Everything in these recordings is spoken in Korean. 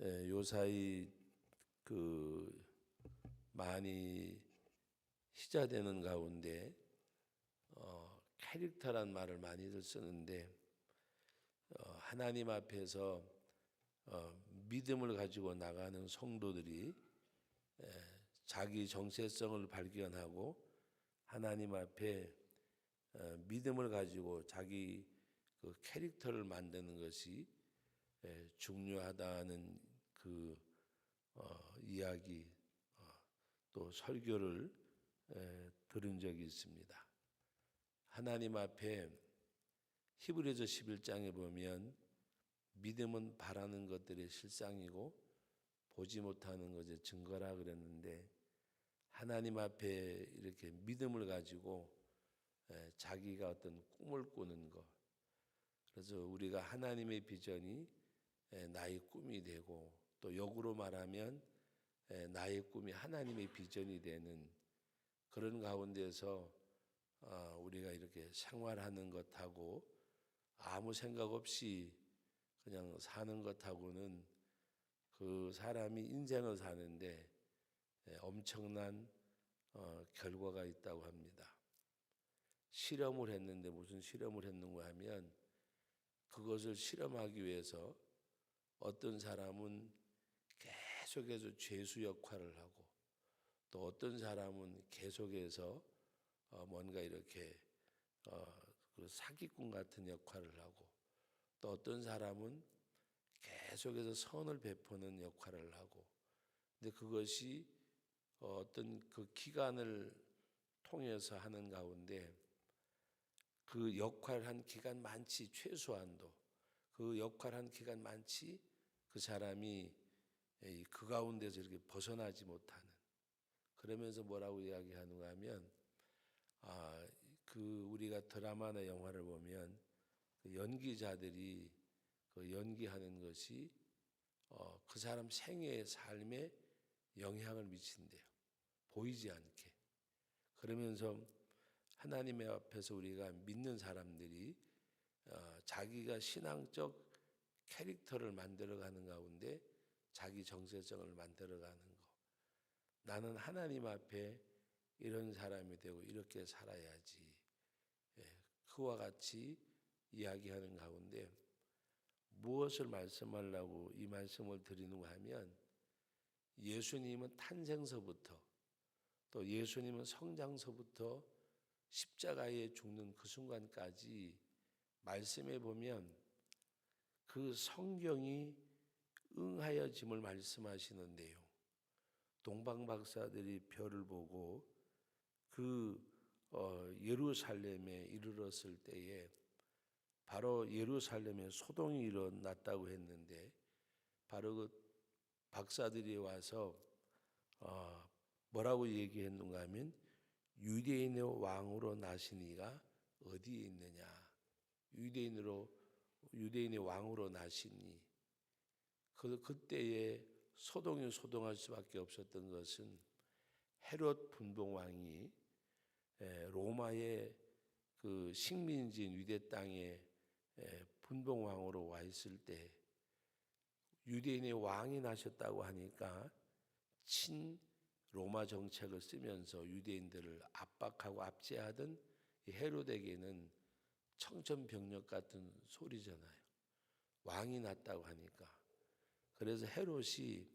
요사이 많이 희자되는 가운데 캐릭터란 말을 많이들 쓰는데 하나님 앞에서 믿음을 가지고 나가는 성도들이 자기 정체성을 발견하고 하나님 앞에 믿음을 가지고 자기 그 캐릭터를 만드는 것이 중요하다는 그 이야기 또 설교를 들은 적이 있습니다. 하나님 앞에 히브리서 11장에 보면 믿음은 바라는 것들의 실상이고 보지 못하는 것의 증거라 그랬는데 하나님 앞에 이렇게 믿음을 가지고 자기가 어떤 꿈을 꾸는 것, 그래서 우리가 하나님의 비전이 나의 꿈이 되고 또 역으로 말하면 나의 꿈이 하나님의 비전이 되는 그런 가운데서 우리가 이렇게 생활하는 것하고 아무 생각 없이 그냥 사는 것하고는 그 사람이 인생을 사는데 엄청난 결과가 있다고 합니다. 실험을 했는데 무슨 실험을 했는가 하면 그것을 실험하기 위해서 어떤 사람은 계속해서 죄수 역할을 하고 또 어떤 사람은 계속해서 뭔가 이렇게 그 사기꾼 같은 역할을 하고 또 어떤 사람은 계속해서 선을 베푸는 역할을 하고 근데 그것이 어떤 그 기간을 통해서 하는 가운데 그 역할 한 기간 많지 최소한도 그 역할 한 기간 많지 그 사람이 그 가운데서 이렇게 벗어나지 못하는 그러면서 뭐라고 이야기하는가 하면 그 우리가 드라마나 영화를 보면 그 연기자들이 그 연기하는 것이 그 사람 생애의 삶에 영향을 미친대요. 보이지 않게. 그러면서 하나님의 앞에서 우리가 믿는 사람들이 자기가 신앙적 캐릭터를 만들어가는 가운데 자기 정체성을 만들어가는 것. 나는 하나님 앞에 이런 사람이 되고 이렇게 살아야지. 그와 같이 이야기하는 가운데 무엇을 말씀하려고 이 말씀을 드리는가 하면 예수님은 탄생서부터 또 예수님은 성장서부터 십자가에 죽는 그 순간까지 말씀해 보면 그 성경이 응하여짐을 말씀하시는데요. 동방 박사들이 별을 보고 그 예루살렘에 이르렀을 때에 바로 예루살렘에 소동이 일어났다고 했는데 바로 그 박사들이 와서 뭐라고 얘기했는가 하면 유대인의 왕으로 나신 이가 어디에 있느냐 유대인의 왕으로 나시니 그때에 소동이 소동할 수밖에 없었던 것은 헤롯 분봉왕이 로마의 그 식민지인 유대 땅에 분봉왕으로 와 있을 때 유대인의 왕이 나셨다고 하니까 친 로마 정책을 쓰면서 유대인들을 압박하고 압제하던 헤롯에게는 청천벽력 같은 소리잖아요. 왕이 났다고 하니까. 그래서 헤롯이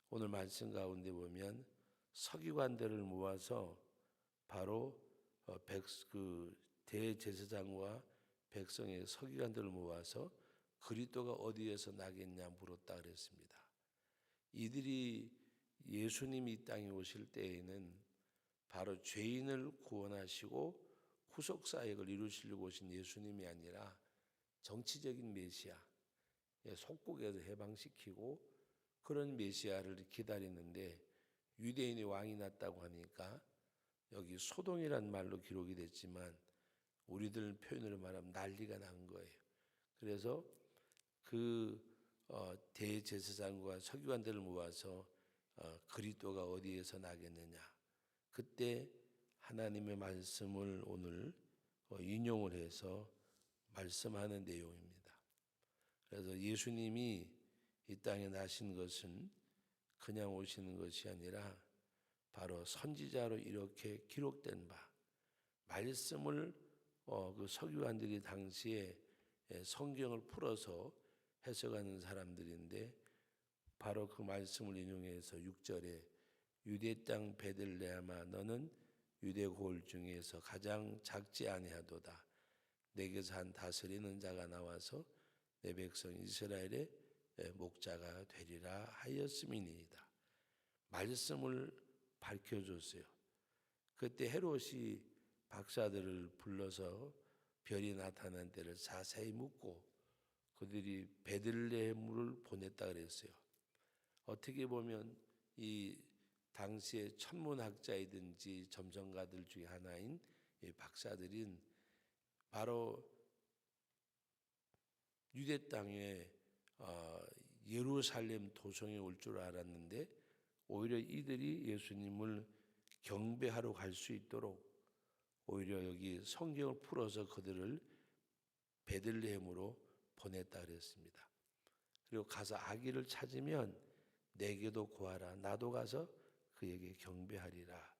오늘 말씀 가운데 보면 서기관들을 모아서 바로 그 대제사장과 백성의 서기관들을 모아서 그리스도가 어디에서 나겠냐 물었다 그랬습니다. 이들이 예수님이 이 땅에 오실 때에는 바로 죄인을 구원하시고 후속 사역을 이루시려고 오신 예수님이 아니라 정치적인 메시아, 속국에서 해방시키고 그런 메시아를 기다리는데 유대인의 왕이 났다고 하니까 여기 소동이란 말로 기록이 됐지만 우리들 표현으로 말하면 난리가 난 거예요. 그래서 그 대제사장과 서기관들을 모아서 그리스도가 어디에서 나겠느냐. 그때 하나님의 말씀을 오늘 인용을 해서 말씀하는 내용입니다. 그래서 예수님이 이 땅에 나신 것은 그냥 오시는 것이 아니라 바로 선지자로 이렇게 기록된 바 말씀을 그 서기관들이 당시에 성경을 풀어서 해석하는 사람들인데 바로 그 말씀을 인용해서 6절에 유대 땅 베들레헴아 너는 유대 고을 중에서 가장 작지 아니하도다. 내게서 한 다스리는 자가 나와서 내 백성 이스라엘의 목자가 되리라 하였음이니이다. 말씀을 밝혀줬어요. 그때 헤롯이 박사들을 불러서 별이 나타난 때를 자세히 묻고 그들이 베들레헴을 보냈다 그랬어요. 어떻게 보면 이 당시의 천문학자이든지 점성가들 중에 하나인 이 박사들인 바로 유대 땅에 예루살렘 도성에 올 줄 알았는데 오히려 이들이 예수님을 경배하러 갈 수 있도록 오히려 여기 성경을 풀어서 그들을 베들레헴으로 보냈다 그랬습니다. 그리고 가서 아기를 찾으면 내게도 구하라. 나도 가서 그에게 경배하리라.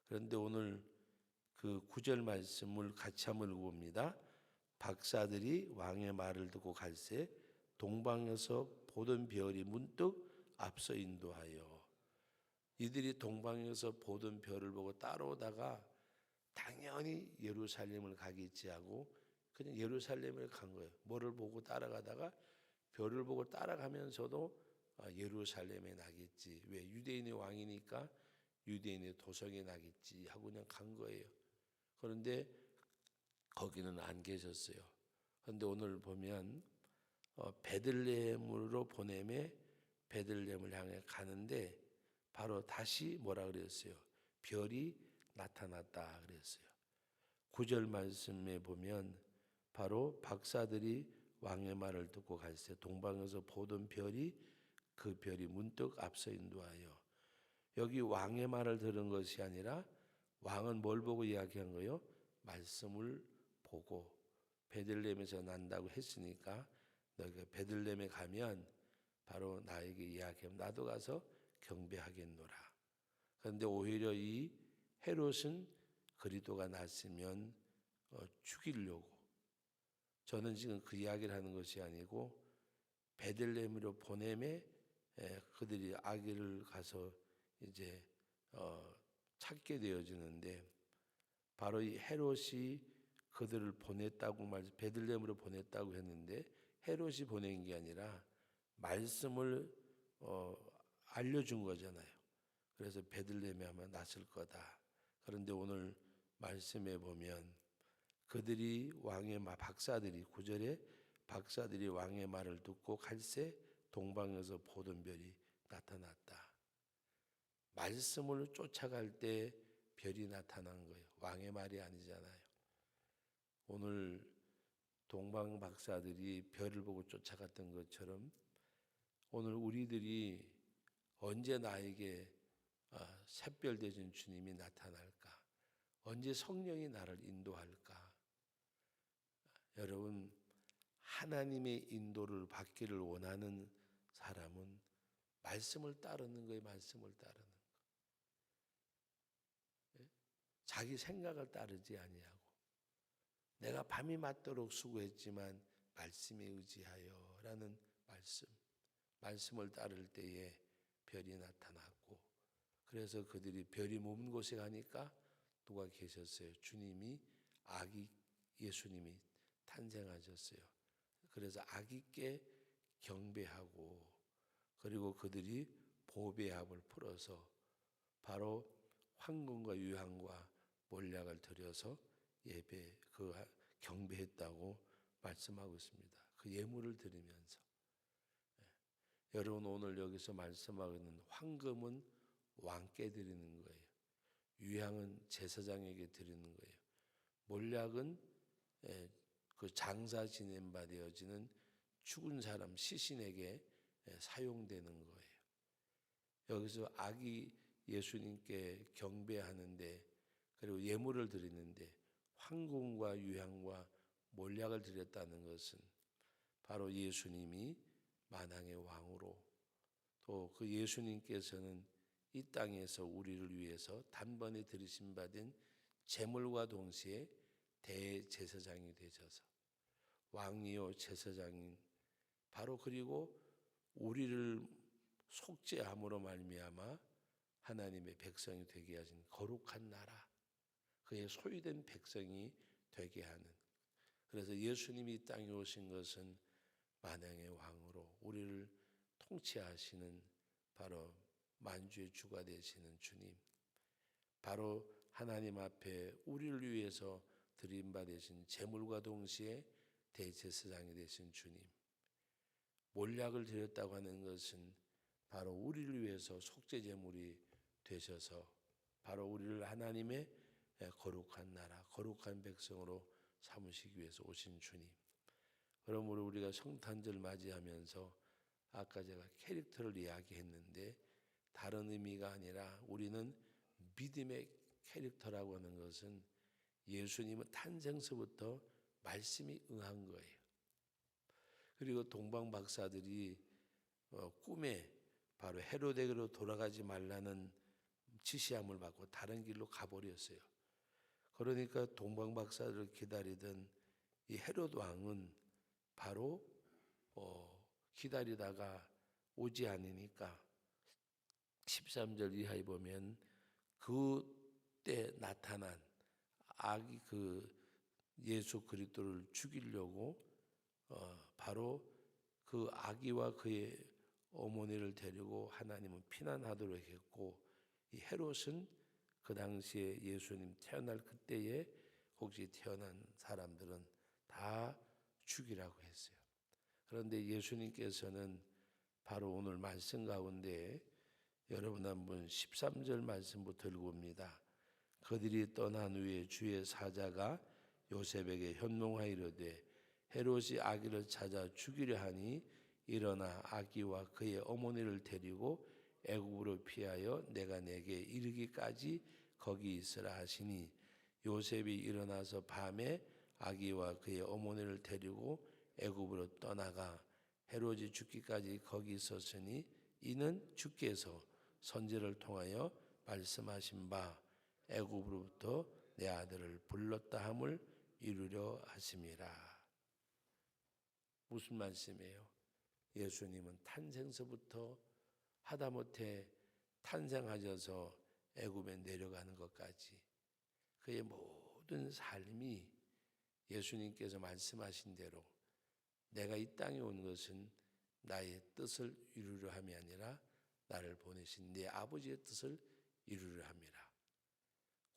그런데 오늘 그 9절 말씀을 같이 한번 읽어봅니다. 박사들이 왕의 말을 듣고 갈새 동방에서 보던 별이 문득 앞서 인도하여 이들이 동방에서 보던 별을 보고 따라오다가 당연히 예루살렘을 가겠지 하고 그냥 예루살렘을 간 거예요. 뭐를 보고 따라가다가 별을 보고 따라가면서도 예루살렘에 나겠지. 왜? 유대인의 왕이니까 유대인의 도성에 나겠지 하고 그냥 간 거예요. 그런데 거기는 안 계셨어요. 그런데 오늘 보면 베들레헴으로 보내매 베들레헴을 향해 가는데 바로 다시 뭐라 그랬어요? 별이 나타났다 그랬어요. 9절 말씀에 보면 바로 박사들이 왕의 말을 듣고 갈새 동방에서 보던 별이 그 별이 문득 앞서 인도하여 여기 왕의 말을 들은 것이 아니라 왕은 뭘 보고 이야기한 거예요? 말씀을 보고 베들레헴에서 난다고 했으니까 너희가 베들레헴에 가면 바로 나에게 이야기하면 나도 가서 경배하겠노라. 그런데 오히려 이 헤롯은 그리스도가 났으면 죽이려고 저는 지금 그 이야기를 하는 것이 아니고 베들레헴으로 보내매 그들이 아기를 가서 이제 찾게 되어지는데 바로 이 헤롯이 그들을 보냈다고 베들레헴으로 보냈다고 했는데 헤롯이 보낸 게 아니라 말씀을 알려준 거잖아요. 그래서 베들레헴에 아마 났을 거다. 그런데 오늘 말씀에 보면 그들이 박사들이 9절에 박사들이 왕의 말을 듣고 갈새 동방에서 보던 별이 나타났다. 말씀을 쫓아갈 때 별이 나타난 거예요. 왕의 말이 아니잖아요. 오늘 동방 박사들이 별을 보고 쫓아갔던 것처럼 오늘 우리들이 언제 나에게 샛별 되신 주님이 나타날까? 언제 성령이 나를 인도할까? 여러분 하나님의 인도를 받기를 원하는 사람은 말씀을 따르는 거예요. 말씀을 따르는 거. 자기 생각을 따르지 아니하고 내가 밤이 맞도록 수고했지만 말씀에 의지하여라는 말씀을 따를 때에 별이 나타났고 그래서 그들이 별이 머문 곳에 가니까 누가 계셨어요? 주님이 아기 예수님이 탄생하셨어요. 그래서 아기께 경배하고 그리고 그들이 보배합을 풀어서 바로 황금과 유향과 몰약을 드려서 예배 경배했다고 말씀하고 있습니다. 그 예물을 드리면서 여러분 오늘 여기서 말씀하고 있는 황금은 왕께 드리는 거예요. 유향은 제사장에게 드리는 거예요. 몰약은 그 장사 지낸 바 되어지는 죽은 사람 시신에게 사용되는 거예요. 여기서 아기 예수님께 경배하는데 그리고 예물을 드리는데 황금과 유향과 몰약을 드렸다는 것은 바로 예수님이 만왕의 왕으로, 또 그 예수님께서는 이 땅에서 우리를 위해서 단번에 들이심 받은 제물과 동시에 대제사장이 되셔서 왕이요 제사장인 바로 그리고 우리를 속죄함으로 말미암아 하나님의 백성이 되게 하신 거룩한 나라, 그의 소유된 백성이 되게 하는, 그래서 예수님이 이 땅에 오신 것은 만왕의 왕으로 우리를 통치하시는 바로 만주의 주가 되시는 주님, 바로 하나님 앞에 우리를 위해서 드림받으신 제물과 동시에 대제사장이 되신 주님, 몰약을 드렸다고 하는 것은 바로 우리를 위해서 속죄제물이 되셔서 바로 우리를 하나님의 거룩한 나라, 거룩한 백성으로 삼으시기 위해서 오신 주님. 그러므로 우리가 성탄절 맞이하면서 아까 제가 캐릭터를 이야기했는데 다른 의미가 아니라 우리는 믿음의 캐릭터라고 하는 것은 예수님은 탄생서부터 말씀이 응한 거예요. 그리고 동방 박사들이 꿈에 바로 헤로데로 돌아가지 말라는 지시함을 받고 다른 길로 가버렸어요. 그러니까 동방 박사들을 기다리던 이 헤롯 왕은 바로 기다리다가 오지 않으니까 13절 이하에 보면 그때 나타난 악이 그 예수 그리스도를 죽이려고 바로 그 아기와 그의 어머니를 데리고 하나님은 피난하도록 했고, 이 헤롯은 그 당시에 예수님 태어날 그때에 혹시 태어난 사람들은 다 죽이라고 했어요. 그런데 예수님께서는 바로 오늘 말씀 가운데 여러분 한번 13절 말씀부터 읽어봅니다. 그들이 떠난 후에 주의 사자가 요셉에게 현몽하이르되 헤롯이 아기를 찾아 죽이려 하니 일어나 아기와 그의 어머니를 데리고 애굽으로 피하여 내가 내게 이르기까지 거기 있으라 하시니 요셉이 일어나서 밤에 아기와 그의 어머니를 데리고 애굽으로 떠나가 헤롯이 죽기까지 거기 있었으니 이는 주께서 선지를 통하여 말씀하신 바 애굽으로부터 내 아들을 불렀다 함을 이루려 하심이라. 무슨 말씀이에요? 예수님은 탄생서부터 하다못해 탄생하셔서 애굽에 내려가는 것까지 그의 모든 삶이 예수님께서 말씀하신 대로 내가 이 땅에 온 것은 나의 뜻을 이루려 함이 아니라 나를 보내신 내 아버지의 뜻을 이루려 함이라.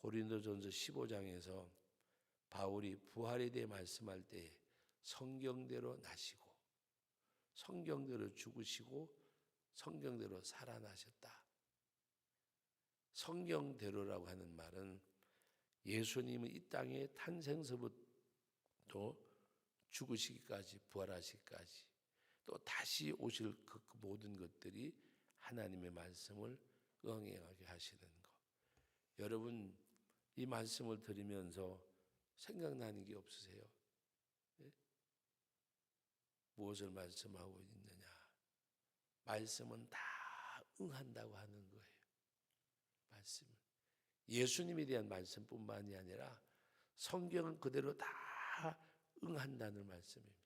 고린도전서 15장에서 바울이 부활에 대해 말씀할 때 성경대로 나시고 성경대로 죽으시고 성경대로 살아나셨다. 성경대로라고 하는 말은 예수님은 이 땅에 탄생서부터 죽으시기까지 부활하시기까지 또 다시 오실 그 모든 것들이 하나님의 말씀을 응행하게 하시는 것. 여러분 이 말씀을 들으면서 생각나는 게 없으세요? 네? 무엇을 말씀하고 있느냐? 말씀은 다 응한다고 하는 거예요. 말씀을. 예수님에 대한 말씀뿐만이 아니라 성경은 그대로 다 응한다는 말씀입니다.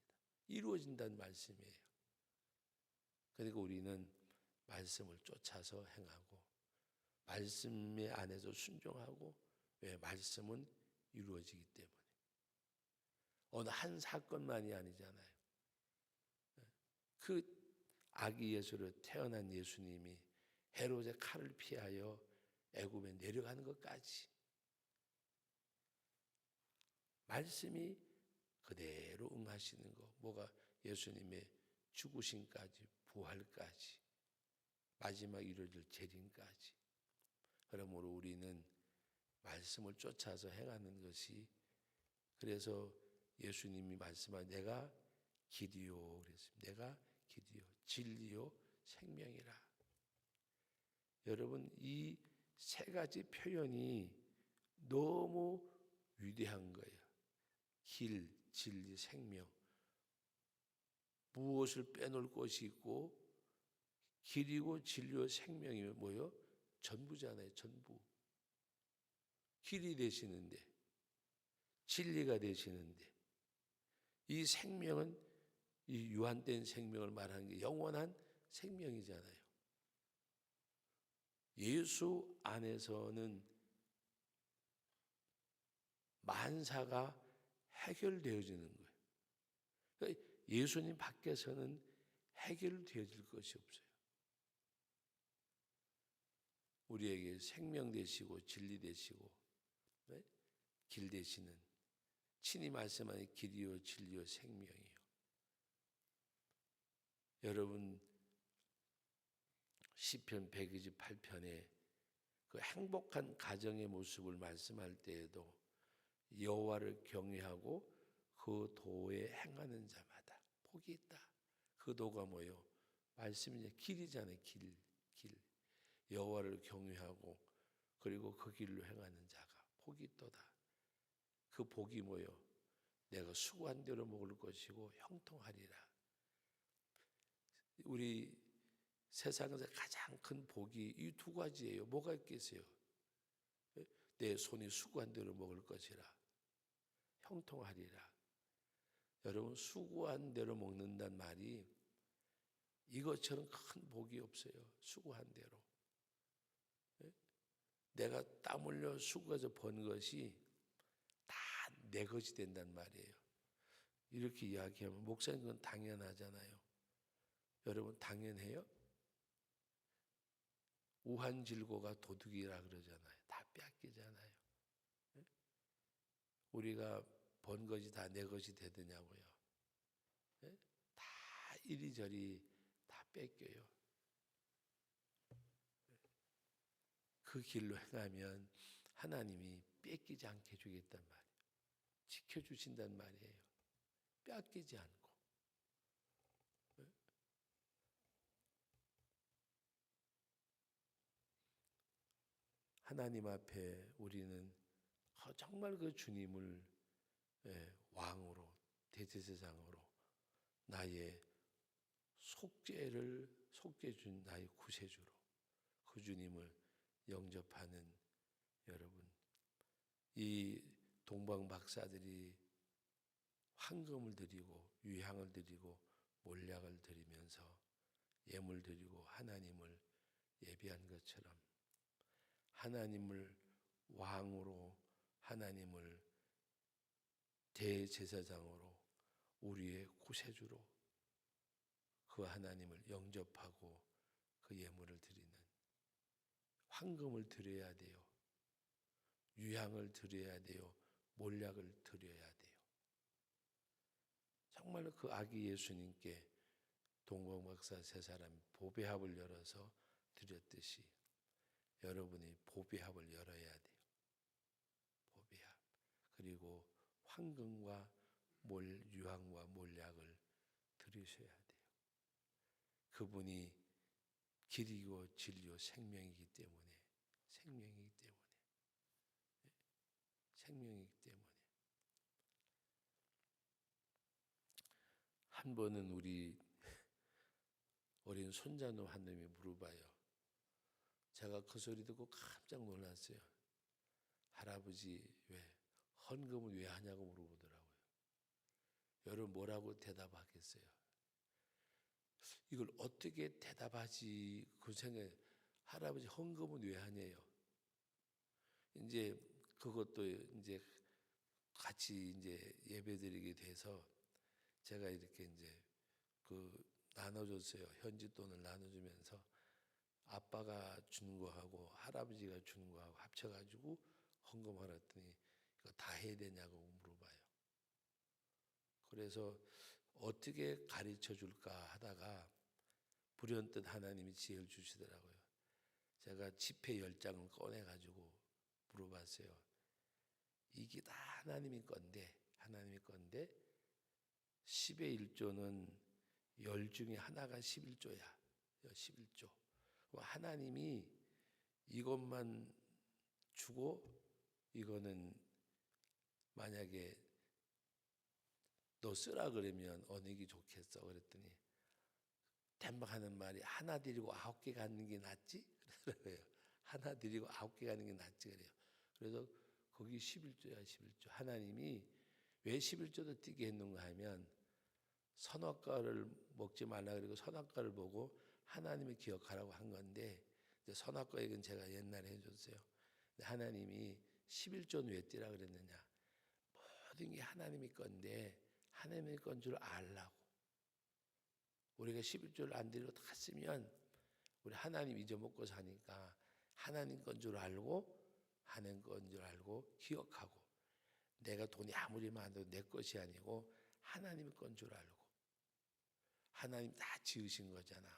이루어진다는 말씀이에요. 그러니까 우리는 말씀을 쫓아서 행하고 말씀의 안에서 순종하고, 왜? 말씀은 이루어지기 때문에. 어느 한 사건만이 아니잖아요. 그 아기 예수로 태어난 예수님이 헤롯의 칼을 피하여 애굽에 내려가는 것까지 말씀이 그대로 응하시는 것. 뭐가? 예수님의 죽으심까지 부활까지 마지막 이루어질 재림까지. 그러므로 우리는 말씀을 쫓아서 행하는 것이, 그래서 예수님이 말씀하 내가 길이요 그랬습니다. 내가 길이요 진리요 생명이라. 여러분 이 세 가지 표현이 너무 위대한 거예요. 길, 진리, 생명. 무엇을 빼놓을 것이 있고 길이고 진리요 생명이면 뭐요? 전부잖아요. 전부. 길이 되시는데 진리가 되시는데 이 생명은 이 유한된 생명을 말하는 게 영원한 생명이잖아요. 예수 안에서는 만사가 해결되어지는 거예요. 그러니까 예수님 밖에서는 해결되어질 것이 없어요. 우리에게 생명 되시고 진리 되시고 네? 길 되시는 친히 말씀하는 길이요 진리요 생명이요. 여러분 시편 128편에 그 행복한 가정의 모습을 말씀할 때에도 여호와를 경외하고 그 도에 행하는 자마다 복이 있다. 그 도가 뭐요? 말씀이 길이잖아요. 길. 여호와를 경외하고 그리고 그 길로 행하는 자가 복이 있도다. 그 복이 뭐요? 내가 수고한 대로 먹을 것이고 형통하리라. 우리 세상에서 가장 큰 복이 이 두 가지예요. 뭐가 있겠어요? 내 손이 수고한 대로 먹을 것이라. 형통하리라. 여러분 수고한 대로 먹는다는 말이 이것처럼 큰 복이 없어요. 수고한 대로. 내가 땀 흘려 수고해서 번 것이 다 내 것이 된단 말이에요. 이렇게 이야기하면 목사님 그건 당연하잖아요. 여러분 당연해요? 우한질고가 도둑이라 그러잖아요. 다 뺏기잖아요. 우리가 번 것이 다 내 것이 되느냐고요. 다 이리저리 다 뺏겨요. 그 길로 행하면 하나님이 뺏기지 않게 해주겠단 말이에요. 지켜주신단 말이에요. 뺏기지 않고. 하나님 앞에 우리는 정말 그 주님을 왕으로 대제사장으로 나의 속죄준 나의 구세주로 그 주님을 영접하는 여러분, 이 동방 박사들이 황금을 드리고 유향을 드리고 몰약을 드리면서 예물 드리고 하나님을 예배한 것처럼 하나님을 왕으로 하나님을 대제사장으로 우리의 구세주로 그 하나님을 영접하고 그 예물을 드리는 황금을 드려야 돼요. 유향을 드려야 돼요. 몰약을 드려야 돼요. 정말로 그 아기 예수님께 동방박사 세 사람이 보배합을 열어서 드렸듯이 여러분이 보배합을 열어야 돼요. 보배합. 그리고 황금과 유향과 몰약을 드리셔야 돼요. 그분이 길이고 진리요 생명이기 때문에 한 번은 우리 어린 손자놈 한 놈이 물어봐요. 제가 그 소리 듣고 깜짝 놀랐어요. 할아버지 왜 헌금을 왜 하냐고 물어보더라고요. 여러분 뭐라고 대답하겠어요? 이걸 어떻게 대답하지? 그 생각에 할아버지 헌금은 왜 하냐요? 이제 그것도 이제 같이 이제 예배드리게 돼서 제가 이렇게 이제 그 나눠줬어요. 현지 돈을 나눠주면서 아빠가 주는 거하고 할아버지가 주는 거하고 합쳐가지고 헌금하라 했더니 이거 다 해야 되냐고 물어봐요. 그래서 어떻게 가르쳐 줄까 하다가 불현듯 하나님이 지혜를 주시더라고요. 제가 지폐 10장을 꺼내가지고 물어봤어요. 이게 다 하나님의 건데 10의 1조는 10 중에 하나가 11조야. 11조. 하나님이 이것만 주고 이거는 만약에 너 쓰라 그러면 어느 게 좋겠어? 그랬더니 덴박하는 말이 하나 드리고 9개 갖는 게 낫지? 그러더라고요. 하나 드리고 9개 갖는 게 낫지 그래요. 그래서 거기 11조야 11조. 하나님이 왜 11조도 띄게 했는가 하면 선악과를 먹지 말라 그리고 선악과를 보고 하나님을 기억하라고 한 건데 선악과 얘기는 제가 옛날에 해줬어요. 하나님이 11조는 왜 띄라 그랬느냐? 모든 게 하나님의 건데 하나님의 건 줄 알라고. 우리가 11조를 안 드리고 다 쓰면 우리 하나님 잊어먹고 사니까 하나님 건 줄 알고 하나님 건 줄 알고 기억하고 내가 돈이 아무리 많아도 내 것이 아니고 하나님 건 줄 알고 하나님 다 지으신 거잖아.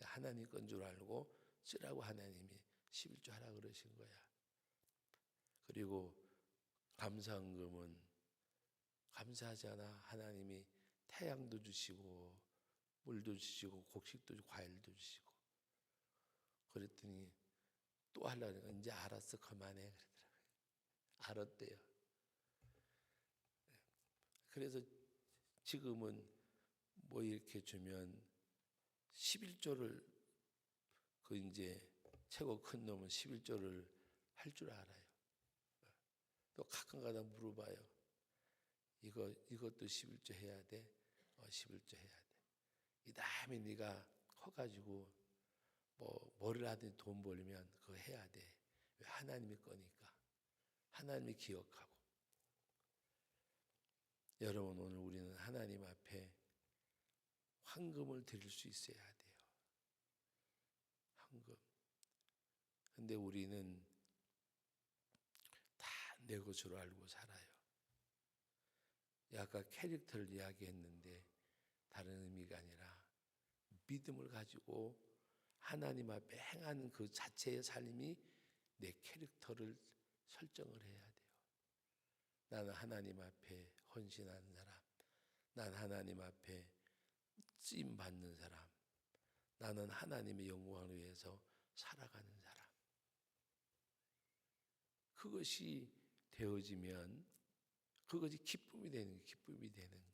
하나님 건 줄 알고 쓰라고 하나님이 11조 하라 그러신 거야. 그리고 감사헌금은 감사하잖아. 하나님이 태양도 주시고 물도 주시고 곡식도 주시고 과일도 주시고. 그랬더니 또 하려니까 이제 알았어 그만해 그러더라고요. 알았대요. 그래서 지금은 뭐 이렇게 주면 11조를 그 이제 최고 큰 놈은 11조를 할 줄 알아요. 또 가끔가다 물어봐요. 이것도 11조 해야 돼? 11조 해야 돼. 이 다음에 네가 커가지고 뭐를 하든 돈 벌면 그거 해야 돼. 왜? 하나님의 거니까. 하나님이 기억하고. 여러분 오늘 우리는 하나님 앞에 헌금을 드릴 수 있어야 돼요. 헌금. 근데 우리는 다 내 것으로 알고 살아요. 아까 캐릭터를 이야기했는데 다른 의미가 아니라 믿음을 가지고 하나님 앞에 행하는 그 자체의 삶이 내 캐릭터를 설정을 해야 돼요. 나는 하나님 앞에 헌신하는 사람, 난 하나님 앞에 쓰임 받는 사람, 나는 하나님의 영광을 위해서 살아가는 사람. 그것이 되어지면 그것이 기쁨이 되는 거, 기쁨이 되는 거.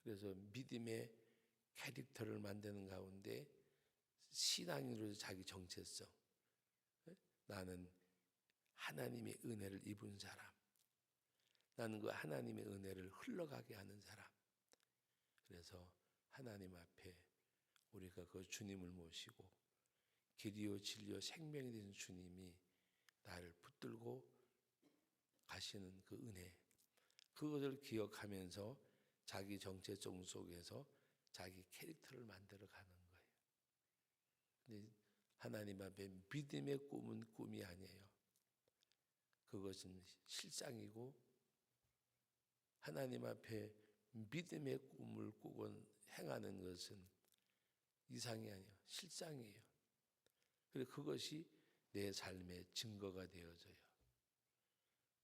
그래서 믿음의 캐릭터를 만드는 가운데 신앙으로 자기 정체성. 나는 하나님의 은혜를 입은 사람. 나는 그 하나님의 은혜를 흘러가게 하는 사람. 그래서 하나님 앞에 우리가 그 주님을 모시고 길이요 진리요 생명이 되는 주님이 나를 붙들고 가시는 그 은혜, 그것을 기억하면서 자기 정체성 속에서 자기 캐릭터를 만들어 가는 거예요. 근데 하나님 앞에 믿음의 꿈은 꿈이 아니에요. 그것은 실상이고 하나님 앞에 믿음의 꿈을 꾸고 행하는 것은 이상이 아니에요. 실상이에요. 그래서 그것이 내 삶의 증거가 되어져요.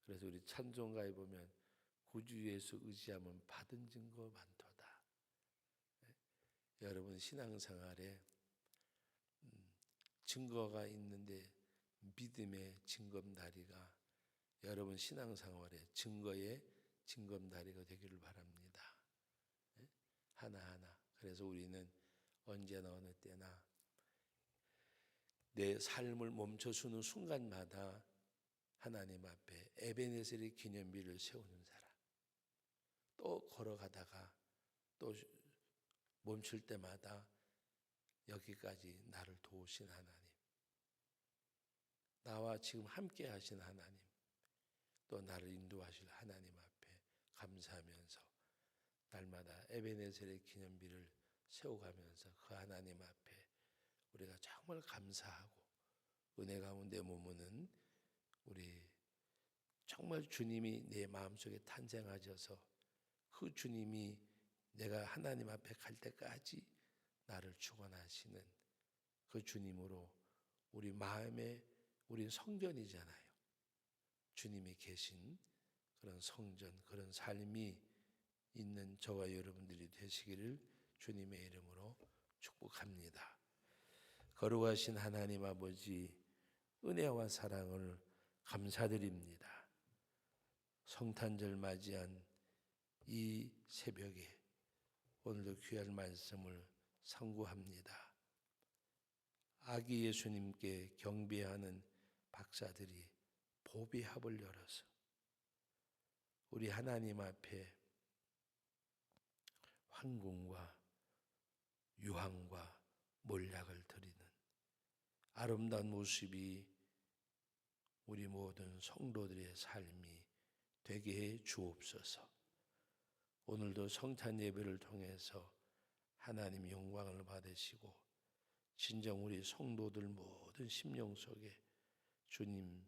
그래서 우리 찬송가에 보면 구주 예수 의지하면 받은 증거 많도다. 여러분 신앙생활에 증거가 있는데 믿음의 징검다리가 여러분 신앙생활에 증거의 징검다리가 되기를 바랍니다. 하나하나. 그래서 우리는 언제나 어느 때나 내 삶을 멈춰서는 순간마다 하나님 앞에 에베네셀의 기념비를 세우는 사람. 또 걸어가다가 또 멈출 때마다 여기까지 나를 도우신 하나님, 나와 지금 함께 하신 하나님, 또 나를 인도하실 하나님 앞에 감사하면서 날마다 에베네셀의 기념비를 세워가면서 그 하나님 앞에 우리가 정말 감사하고 은혜 가운데 머무는 우리 정말 주님이 내 마음속에 탄생하셔서 그 주님이 내가 하나님 앞에 갈 때까지 나를 축원하시는 그 주님으로 우리 마음에 우린 성전이잖아요. 주님이 계신 그런 성전, 그런 삶이 있는 저와 여러분들이 되시기를 주님의 이름으로 축복합니다. 거룩하신 하나님 아버지, 은혜와 사랑을 감사드립니다. 성탄절 맞이한 이 새벽에 오늘도 귀한 말씀을 상고합니다. 아기 예수님께 경배하는 박사들이 보배 합을 열어서 우리 하나님 앞에 환궁과 유황과 몰약을 드리는 아름다운 모습이 우리 모든 성도들의 삶이 되게 해 주옵소서. 오늘도 성탄 예배를 통해서 하나님 영광을 받으시고 진정 우리 성도들 모든 심령 속에 주님을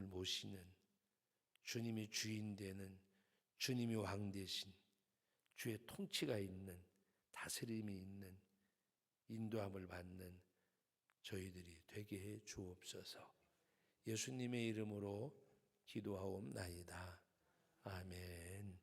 모시는 주님이 주인 되는 주님이 왕 되신 주의 통치가 있는 다스림이 있는 인도함을 받는 저희들이 되게 해 주옵소서. 예수님의 이름으로 기도하옵나이다. 아멘.